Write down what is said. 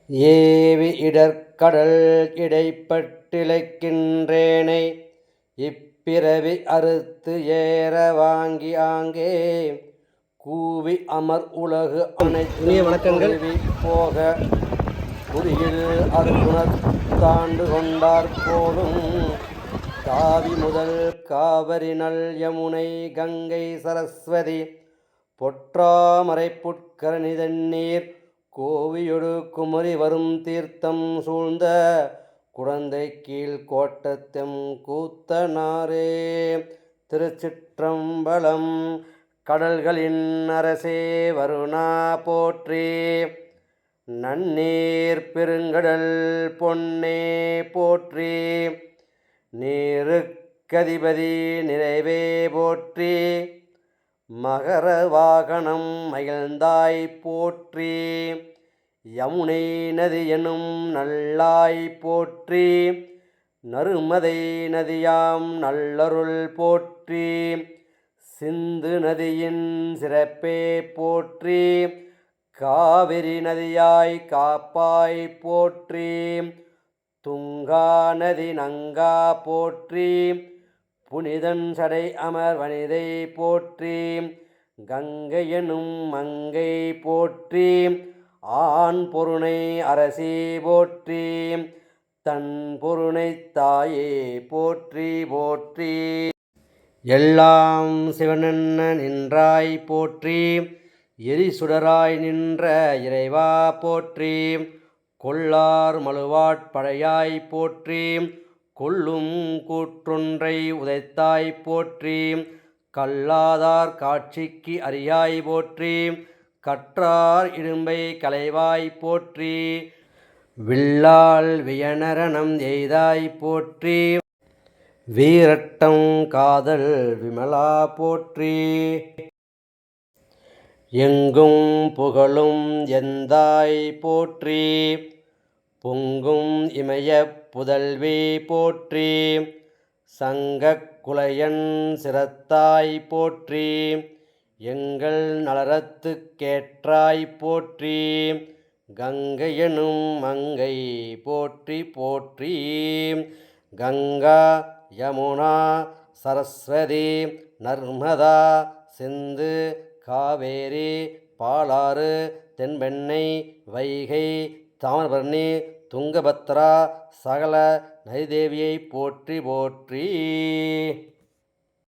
AV இடர்கடல் இடைப்பட்டிழைக்கின்றேனை இப்பிறவி அறுத்து ஏற வாங்கி ஆங்கே கூவி அமர் உலகு அனைத்து வணக்கங்கள் போக குறியில் அருகுணர் தாண்டு கொண்டார் போலும் காவி முதல் காவிரி நல் யமுனை கங்கை சரஸ்வதி பொற்றாமரை புட்கரணி தண்ணீர் கோவியொடு குமரி வரும் தீர்த்தம் சூழ்ந்த குழந்தை கீழ் கோட்டத்தெம் கூத்தனாரே. திருச்சிற்றம்பலம். கடல்களின் அரசே வருணா போற்றி. நன்னீர் பெருங்கடல் பொன்னே போற்றி. நீருக்கதிபதி நிறைவே போற்றி. மகர வாகனம் மகிழ்ந்தாய் போற்றி. யமுனை நதி எனும் நல்லாய் போற்றி. நருமதை நதியாம் நல்லருள் போற்றி. சிந்து நதியின் சிறப்பே போற்றி. காவிரி நதியாய் காப்பாய் போற்றி. துங்கா நதி நங்கா போற்றி. புனிதன் சடை அமர் வனிதை போற்றி. கங்கை எனும் மங்கை போற்றி. ஆண் பொருணை அரசி போற்றி. தன் பொருணை தாயே போற்றி போற்றி. எல்லாம் சிவனென்ன நின்றாய் போற்றி. எரிசுடராய் நின்ற இறைவா போற்றி. கொள்ளார் மழுவாட்படையாய் போற்றி. கொள்ளும் கூற்றொன்றை உதைத்தாய் போற்றி. கல்லாதார் காட்சிக்கு அறியாய் போற்றி. கற்றார் இடும்பை களைவாய் போற்றி. வில்லால் வியனரணம் எய்தாய் போற்றி. வீரட்டம் காதல் விமலா போற்றி. எங்கும் புகழும் எந்தாய் போற்றி. பொங்கும் இமய புதல்வி போற்றி. சங்கக் குலையன் சிரத்தாய் போற்றி. எங்கள் நலரத்துக் கேற்றாய் போற்றி. கங்கை எனும் மங்கை போற்றி போற்றி. கங்கா யமுனா சரஸ்வதி நர்மதா சிந்து காவேரி பாலாறு தென்பெண்ணை வைகை தாமிரபரணி துங்கபத்ரா சகல நதிதேவியை போற்றி போற்றி.